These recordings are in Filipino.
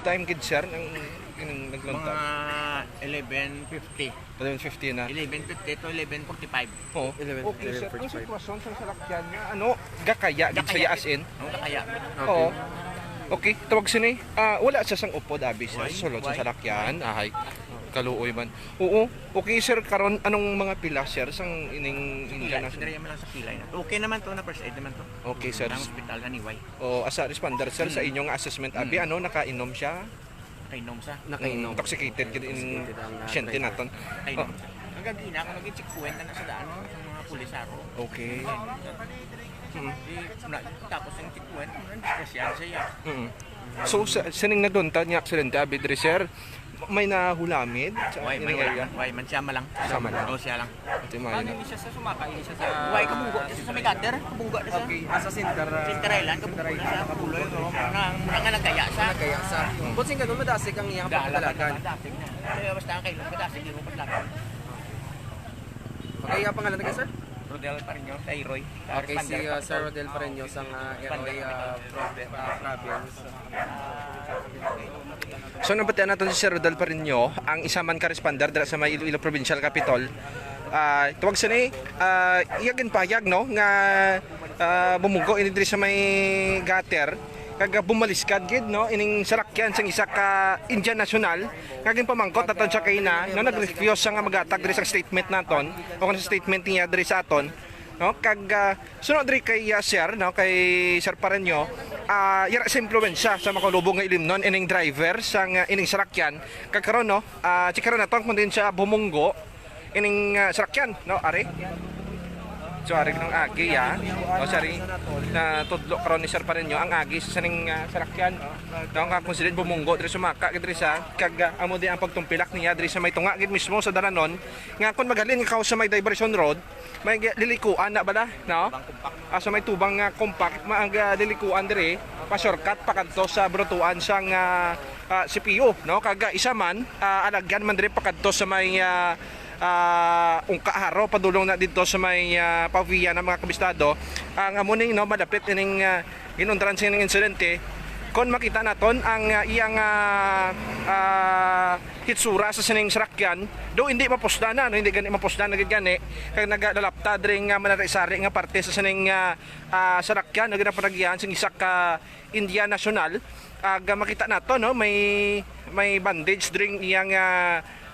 time gid sir nang nagluntad? Mga 11:50. 11:50 na. 11:50 to 11:45. Oo. 11, Okay sir, ang 11:45. sitwasyon sa salakyan nga gakaya gid saya as in. Ang kakaya. Oo. Okay, tawag sini. Wala sa sang upod abi sir. Why? Sulod sa Why? salakyan. Ay, kaluoy man. Oo. Okay sir, karon anong mga pila sir sang ining Pilay. na? Sandali mo lang sa pilay na. Okay naman to na first aid naman to. Okay sir. Ang hospital na niway. O asa responder sir sa inyong assessment abi nakainom siya? Kainom sa. Nakainom. Intoxicated gid ining Intoxicated ang, pasyente driver. naton. Kainom sa. Hanggang gina ako nag-check kwenta na sa daan sa mga pulisaro. Okay. Tapos yung check kwenta, disgrasyan siya. So sining naduntad nga aksidente abi diri sir. May nahulamid sa Why, ining area. why, man siya malang. Sama lang. Oo, siya lang. Ito mayo na. Hindi siya sa sumakay, hindi siya sa... Why, kabunggo na siya sa may gutter. Kabunggo na siya. Okay, asa center. Center Island, kabunggo na siya. Kabuloy, muna nga nagkaya siya. Kaya sa... Butsing ganun, madasik ang iyang pagdalagan. Madasig na. Kaya basta ang kailan, madasig yung patlakan. Okay, ang pangalan na sir? Rodel Parinyo, kay Roy. Okay, si Sir Rodel Pareños ang Eroy province. So nabatian natin si Sir Rodel Parinyo, ang isa man ka responder dira sa may Iloilo Provincial Capital. Tuwag sa ni iyagin payag no nga bumugo ini diri sa may gutter kaga bumaliskad gid no ining salakyan sang isa ka Indian National kagin pamangkot aton sa kayna no nag-refuse sa nga magatag diri sa statement naton o kung sa statement niya diri sa aton no kag sunod diri kay sir no kay Sir Pareño yara sa impluwensya sa makalubong nga ilimnon ining driver sang ining salakyan kag karon no chikaron naton kun din siya bumunggo ining salakyan no ari. So ari ng agi o sorry na tudlo karon ni Sir Pareño ang agi sa saning salakyan no nga konsider bumunggo diri sumaka gid diri sa kag amo di ang pagtumpilak niya diri sa may tunga gid mismo sa daranon nga kun magalin ka sa may diversion road may lilikuan na bala no sa may tubang nga compact maaga lilikuan diri pa shortcut pa kadto sa brutuan sang CPU no kag isa man alagyan man diri pa kadto sa may ungkaharo padulong na dito sa may paviya ng mga kabistado ang amuning no malapit ining ginundran sa ining insidente kon makita naton ang iyang hitsura sa sining sarakyan do hindi mapusdana no hindi gani mapusdana gid gani kay nagalalapta diri nga manarisari nga parte sa sining sarakyan nga ginapanagyan sing isa ka Indian National makita nato no may bandage dring iyang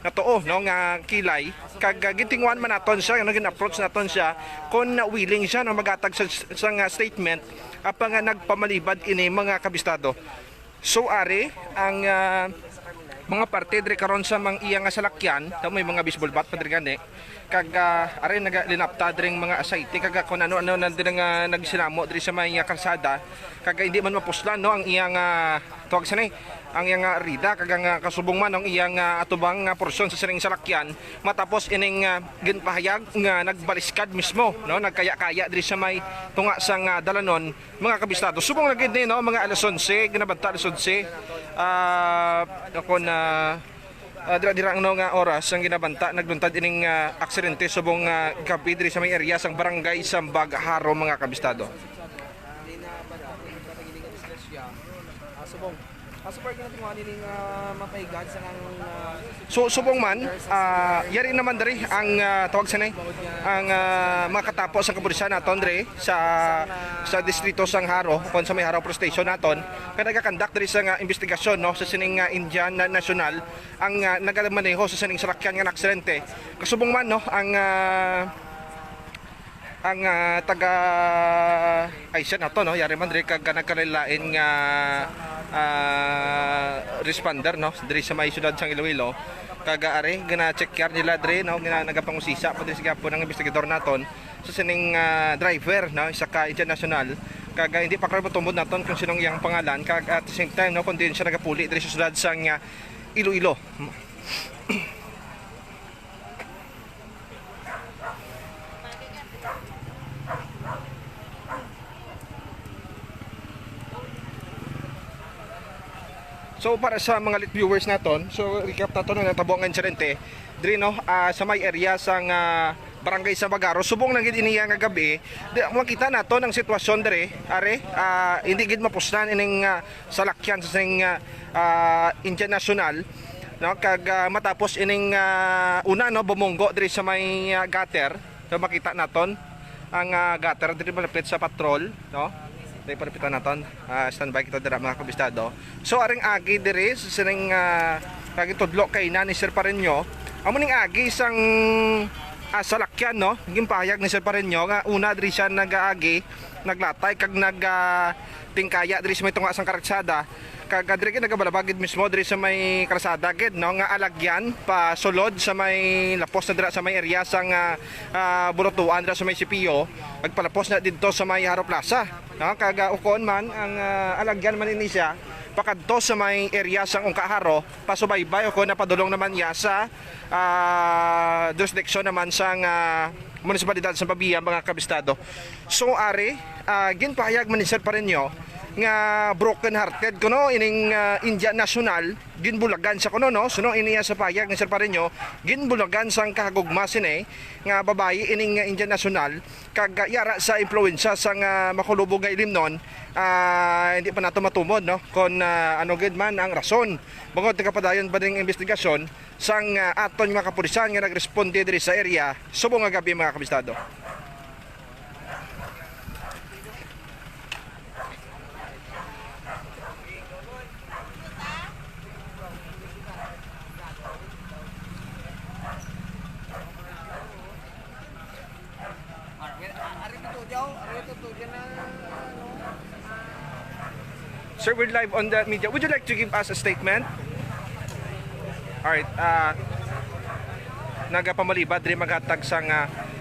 natoo no nga kilay kag gitingwan man naton siya no gin-approach naton siya kun willing siya no magatag sa statement apang nagpamalibad ini mga kabistado. So ari ang mga parte diri karon sa mang iyang salakyan may mga baseball bat pa diri gani kag ari nagalinapta diri mga asayte kag kun ano diri nga nagsinamo diri sa may kalsada kag hindi man mapuslan no ang iyang tuwag sa ni ang iyang rida kag ang kasubong man ang iyang atubang porsyon sa sining salakyan matapos ining ginpahayag nga nagbaliskad mismo no nagkaya-kaya diri sa may tunga sang dalanon mga kabistado subong lagi ni no mga alas 11 ginabanta alas 11 ako na dira no nga oras ang ginabanta nagluntad ining aksidente subong gabi diri sa may area sang barangay Sambag Haro mga kabistado. Subong. Super ginatungan ning mapahigad sa nang So subong man yari naman diri ang tawag sa nay ang mga katapos sa kapulisan naton diri sa distrito sang Haro kon sa may Haro Police Station naton kay nagakandak diri sa investigasyon no sa sining Indian National ang nagamaneho sa sining salakyan nga aksidente kasubong man no ang taga Aisha nato no yari man diri kag nagkalilain nga responder no diri sa may syudad sang Iloilo kag ari gina-check yar nila diri no nagapangusisa pa diri sa gapon ng investigador naton sa sining driver no isa ka international kag hindi pa karon tumbod naton kung sinong iyang pangalan kag at the same time no kun din siya nagapuli diri sa syudad sang Iloilo. So para sa mga lit viewers naton, so recap naton ang natabo ang insidente diri no sa may area sang barangay sa Bagaro subong nang gid iniya nga gabi makita nato ang sitwasyon dire are hindi gid mapuslan ining salakyan sa sing Indian National no kag matapos ining una no bumunggo dire sa may gutter so makita naton ang gutter dire malapit sa patrol no dili palapitan naton standby kita dira mga kabistado so aring agi dire sa sining kag tudlo kay na ni Sir Pareño amo ning agi isang salakyan no naging pahayag ni Sir Pareño nga una diri siya nag-aagi naglatay kag tingkaya diri sa may tunga sang karatsada kag diri kay nagabalabagid mismo diri sa may kalsada gid no nga alagyan pa sulod sa may lapos na dira sa may area sang burutuan dira sa may CPO agpalapos na didto sa may Haro Plaza no kag ukon man ang alagyan man ini siya pakadto sa may area sang Ungkaharo pasubaybay ko napadulong naman ya sa jurisdiction naman sang munisipalidad sa Pabia mga kabistado so are ginpahayag man ni Sir Pareño nga broken hearted kuno ining Indian National ginbulagan sa kuno no suno iniya sa payag ni Sir Pareño ginbulagan sang kahagugma sini nga babayi ining Indian National kag yara sa impluwensya sang makulubog nga ilimnon hindi pa nato matumod no kon ano gid man ang rason bangod kapadayon ba ning investigasyon sang aton mga kapulisan nga nagresponde diri sa area subong nga gabi mga kabistado. Sir, we're live on the media. Would you like to give us a statement? Alright, nagapamalibad rin maghatag sang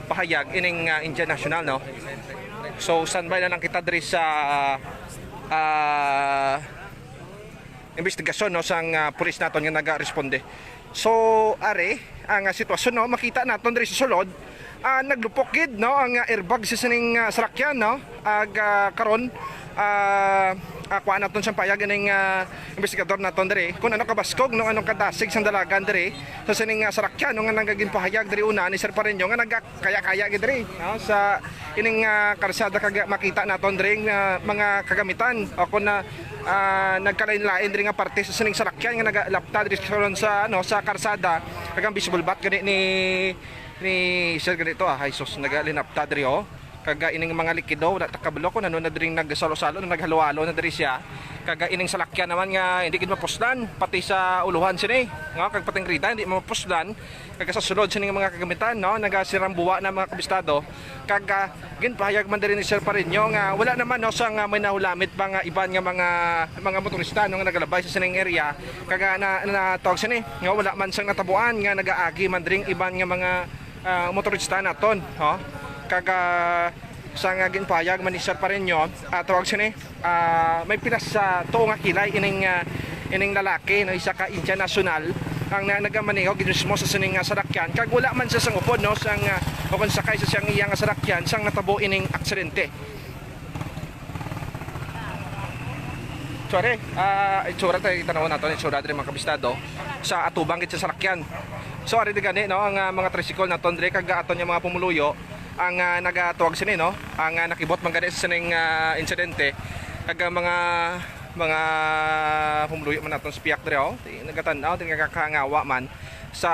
pahayag ining Indian National, no? So, standby na lang kita diri sa investigasyon, no? Sang pulis naton nga naga-responde. So, are, ang sitwasyon, no? Makita naton diri sa sulod, naglupok gid no ang airbag sa sining salakyan no karon kuha naton siyang payag ng investigador naton diri kung ano kabaskog no anong kadasig sang dalagan diri sa sining salakyan no nga nagaging pahayag diri una ni Sir Pareño nga nagkaya-kaya gid diri no sa ining karsada kag makita naton diri mga kagamitan o kun na nagkalain-lain diri nga parte sa sining salakyan nga nagalapta diri sa ano sa karsada kag ang visible bat gani ni Sir ganito Jesus nagalinapta diri kaga ining mga likido wala takablo ko nanon na diri nagsalo-salo naghalo-halo na diri siya kaga ining salakyan naman nga hindi gid mapuslan pati sa uluhan sini nga kag pating rida hindi mapuslan kaga sa sulod sining mga kagamitan no nagasirambuwa na mga kabistado kaga ginpahayag man diri ni Sir Pareño nga wala naman no sang may nahulamit pa nga iban nga mga motorista no nga nagalabay sa sining area kaga na tawag sini nga wala man sang natabuan nga nagaagi man diri iban nga mga motorista naton kaga sa nga ginpahayag man ni Sir Pareño tawag sini may pilas sa tuo nga kilay ining lalaki no isa ka Indian National ang nagamaneho ginismo sa sining sarakyan kag wala man siya sang upod no sang o kun sakay sa siyang iyang sarakyan sang natabo ining aksidente. Sorry, itsura tayo itanaw nato itsura diri mga kabistado sa atubang gid sa sarakyan. So ari gani no ang mga tricycle naton diri kag aton yung mga pumuluyo ang nagatuwag sini no ang nakibot man gani sa sining insidente kag mga pumuluyo man naton sa piyak diri nagatan-aw tin nagakangawa man sa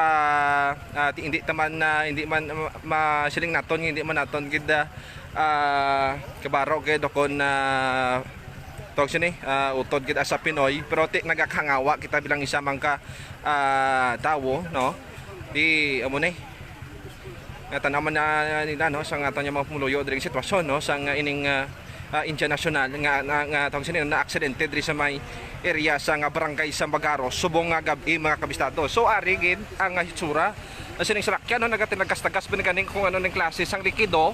hindi man masiling naton hindi man naton gid kabaro gid kon tawag sini utod gid sa Pinoy pero nagakangawa kita bilang isa man ka tawo no di amo ni tanaman na nila no sang aton mga pumuluyo diri sitwasyon no sang ining Indian National nga tawag sini na aksidente diri sa may area sa barangay sa Bagaro subong nga gabi mga kabistado. So ari gid ang hitsura sining salakyan no nagatinagkas-tagas binaganing kung ano ning klase sang likido.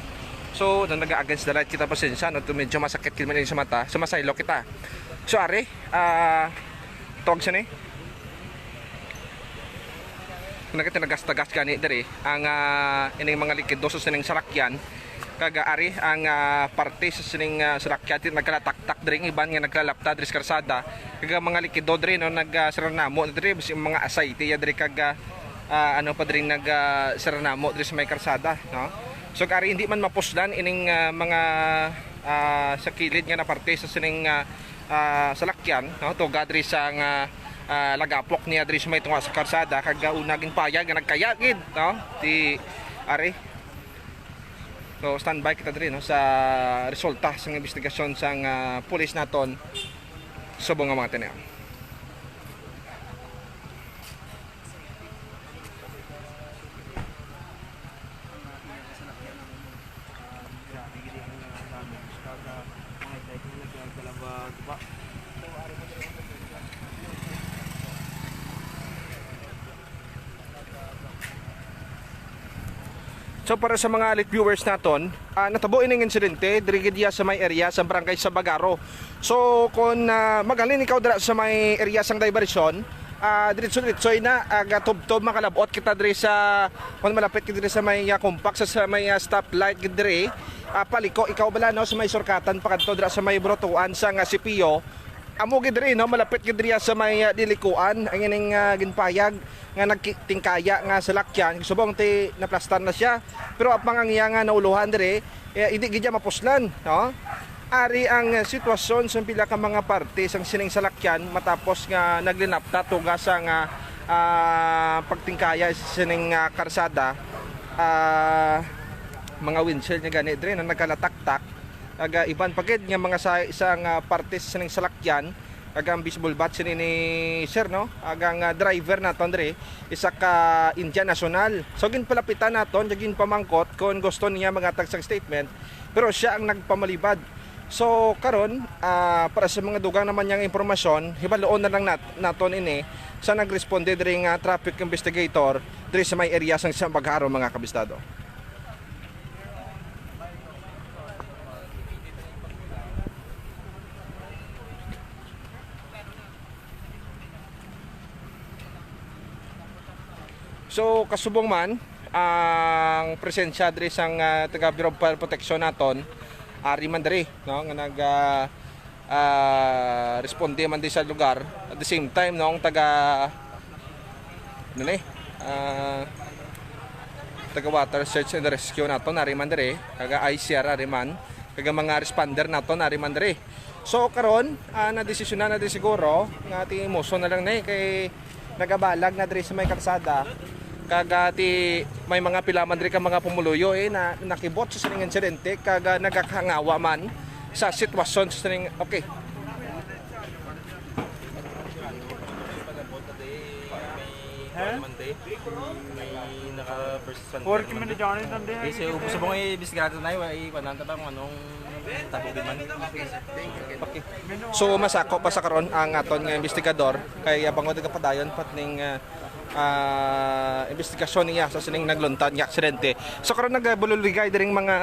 So naga-against the light kita pasensya no medyo masakit kid man sa mata sumasaylo kita. So ari tawag sini nagatinagkas-tagas gani diri ang ining mga likido sa sining salakyan kaga ari ang parte sa sining salakyan nagkalatak-tak diri iban nga naglalapta diri sa karsada kaga mga likido diri no nagsarnamo diri mga asay tiya diri kaga ano pa dring nag serenamo diri sa may karsada, no? So kari hindi man mapusdan ining mga sa kilid nga na parte sa sining salakyan, no? Tuga diri sa lagapok niya diri sa may tunga sa karsada kag unaging payag nga nagkayagid, no? Ti ari. So standby kita diri, no, sa resulta sa investigasyon sa pulis naton subong nga mga tinayang. So para sa mga lit viewers naton, natabo ining insidente diri gid sa may area sa barangay sa Bagaro. So kung magalin ikaw dira sa may area sang diversion, diretso na aga tubtob makalabot kita diri sa kung malapit kita diri sa may compact sa may stoplight gid diri, paliko ikaw bala, no, sa may surkatan pakadto dira sa may brotuan sang CPO. Amo gid diri, no, malapit gid diri sa may dilikuan ang ining ginpayag nga nagtingkaya nga salakyan subong ti naplastar na siya, pero apang ang iya nga nauluhan diri hindi gid mapuslan, no. Ari ang sitwasyon sa pila ka mga parte sang sining salakyan matapos nga naglinapta tuga sa nga pagtingkaya sa sining karsada, mga windshield nga gani diri na nagkalataktak aga iban pagid nga mga sa isang parte sa sining salakyan agang baseball bat sini ni sir, no, agang driver naton diri isa ka Indian National. So ginpalapitan naton gin pamangkot kung gusto niya magatag sang statement, pero siya ang nagpamalibad. So karon para sa mga dugang naman yang impormasyon, hibaloon na lang naton ini sa nagresponde diri nga traffic investigator diri sa may area sang Bagaro, mga kabistado. So kasubong man ang presensya diri sang taga Bureau of Fire Protection naton, ari man diri, no, nga nag responde man di sa lugar. At the same time, no, ang taga taga water search and rescue naton ari man diri, taga ICR ari man, taga mga responder naton ari man diri. So karon na desisyon na di siguro nga ti moso na lang kay nagabalag na diri sa may kalsada. Kagati may mga pilaman diri ka mga pumuluyo na nakibot sa sining insidente kaga nagakahangawa man sa sitwasyon sa sining okay. May naka-first one. Working man ni Johnny nande. Kasi ubos mo ay bisigado na ay pananta ba kung anong tabugin man. Okay. So masako pa sa karon ang aton nga investigador kay bangod nga padayon patning investigasyon niya sa sining nagluntad nga aksidente. So karon nagbululigay diring mga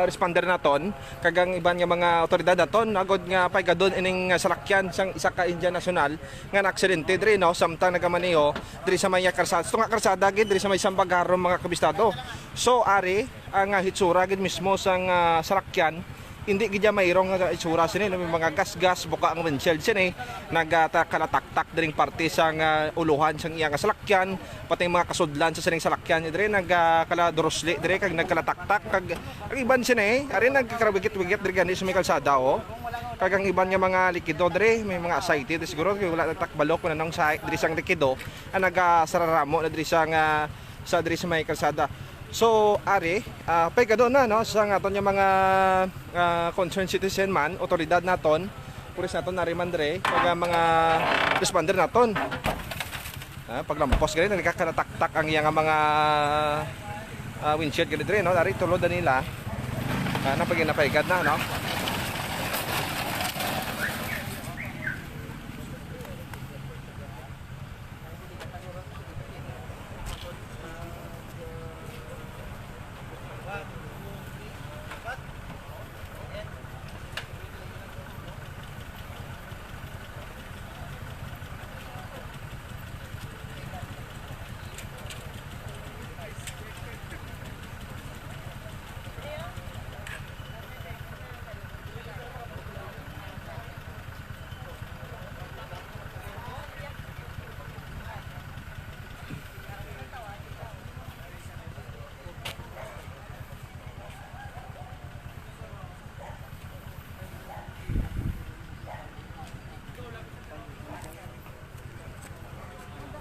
responder naton kagang iban nga mga otoridad naton agod nga paygadon ining salakyan sang isa ka Indian National nga aksidente diri, no, samtang nagamaneho diri sa may karsada. Ito nga karsada gid diri sa may Bagaro, mga kabistado. So ari ang hitsura gid mismo sang salakyan hindi gid mayroong nga itsura sini, may mga gas-gas buka ang windshield sini nagkalataktak diring parte sang uluhan sang iya nga salakyan, pati mga kasudlan sa sining salakyan diri nagkaladrosli diri kag nagkalataktak kag ang iban sini ari nagkarawigit-wigit diri gani sa may kalsada, kag ang iban nga mga likido diri may mga excited siguro kay wala nagtakbalok kun anong sa diri sang likido ang nagasararamo na diri sang sa diri sa may kalsada. So ari paygadon na, no, sa aton nga mga concerned citizen man, otoridad naton, pulis naton nari man diri kag mga responder naton. Paglampos gani nagkakalataktak ang iya nga mga windshield gani diri, no, ari tulod nila. Napaygad na, no.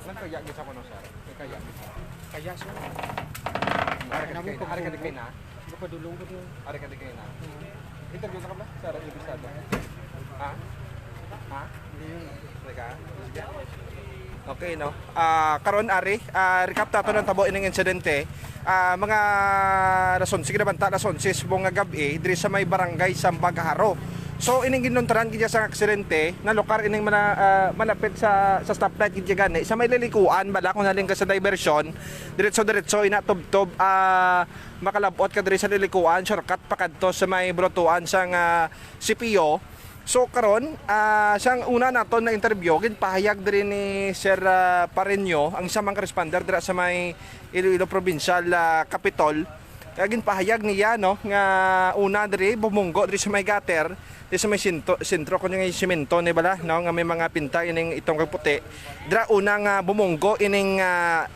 Nagkaya gid sa kuno sir. Nagkaya gid. Kaya sir. Ari ka di kay na. Padulong ko yun. Ari ka di kay na. Interview sa kabla sir, ibisado. Ha? Ha? Hindi yun. Teka. Okay no. Karon ari, recap tato ng tabo ining insidente. Mga rason sige na banta rason sis bunga gabi diri sa may barangay Sambagaharo. So ining ginuntaran gid sa aksidente na lokar ining malapit sa stoplight gid gani sa may lilikuan bala kung naling ka sa diversion diretso inatubtob makalabot ka diri sa lilikuan shortcut pa kadto sa may brotuan sang CPO. So karon siyang una naton na interview gid pahayag diri ni Sir Pareño ang isa mang responder dira sa may Iloilo Provincial Capitol. Kaya ginpahayag niya no nga una diri bumunggo diri sa may gutter di sa may sentro kun yung semento ni bala no nga may mga pinta ining itong puti dira una nga bumunggo ining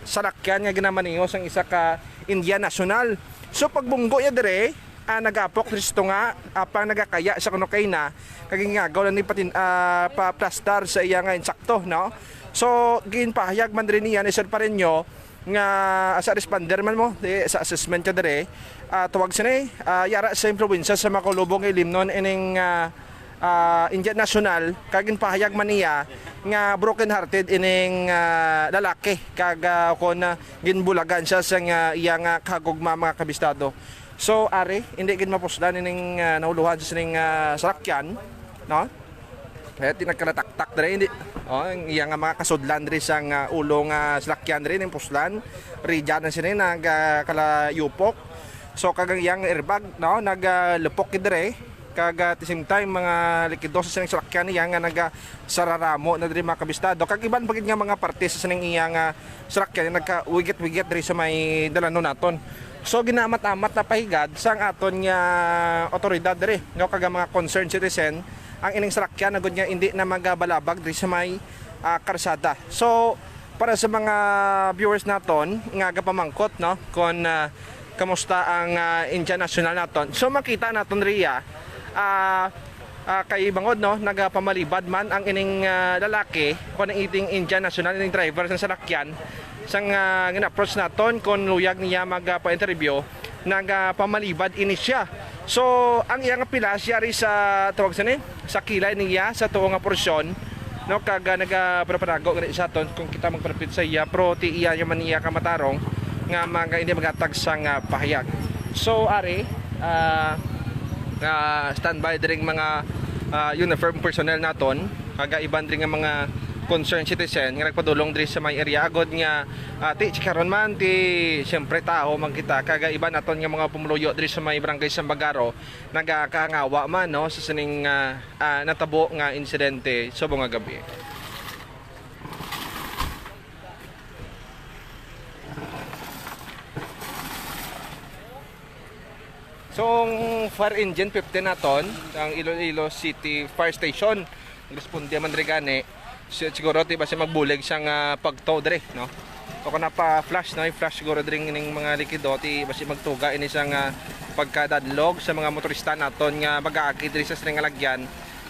salakyan nga ginamaniho sang isa ka Indian National. So pagbunggo niya dire nagapok Kristo nga pang nagakaya sa kuno kay na kaging nga gaw ni patin pa plastar sa iya nga insakto no. So ginpahayag man diri niya ni Sir Pareño nga sa responder man mo sa assessment ka dire tuwag sini yara sa probinsya sa makulubong ilimnon ining Indian National kagin pahayag man niya nga broken hearted ining lalaki kag kon ginbulagan siya sa iya nga kagugma mga kabistado. So ari hindi gid mapusdan ining nauluhan sa sining salakyan no. Kaya tinagkalataktak dire hindi ang iya nga mga kasudlan diri sang ulong salakyan diri ning puslan rijan na sini kala yupok. So kagang iyang airbag no naglupok dire kag at the same time mga likido sa sining salakyan niya nga nagsararamo na diri mga kabistado kag iban bagid nga mga parte sa sining iya nga salakyan nagka-wigit-wigit diri sa may dalano naton. So ginamat-amat na pahigad sang aton nga otoridad diri nga kag mga concerned citizen ang ining salakyan agud nga hindi na magabalabag diri sa may karsada. So para sa mga viewers naton nga gapamangkot no kon kamusta ang Indian National naton. So makita naton riya kay bangod no nagapamalibad man ang ining lalaki kon ang iting Indian National ining driver sa salakyan sang gina-approach naton kon luyag niya magpa-interview nagapamalibad ini siya. So ang iyang pilas yari sa tawag sa kilay niya sa tuong nga porsyon no kag nagapreparago sa aton kung kita magprepit sa iya pro ti iya man niya kamatarong nga hindi magatag sang pahayag. So ari standby diring mga uniform personnel naton kag iban diri nga mga concerned citizen nga nagpadulong diri sa may area agod nga ti chikaron man ti syempre tao man kita kaga iba naton nga mga pumuluyo diri sa may barangay Sambagaharo nagakangawa man no sa sining natabo nga insidente sa bunga gabi. So fire engine 15 naton ang Iloilo City Fire Station responde man diri gani siguro ti basi magbulig siyang pagtaw dire no. So kana pa flash no, i-flash siguro diri ning mga likido ti basi magtuga ini siyang pagkadadlog sa mga motorista naton nga mag-aakid diri sa sining lagyan.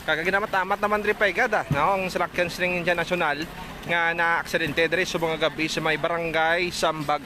Kag ginamatamat naman diri paigada no ang salakyan sining Indian National nga na aksidente diri sa mga gabi sa may barangay Sambag.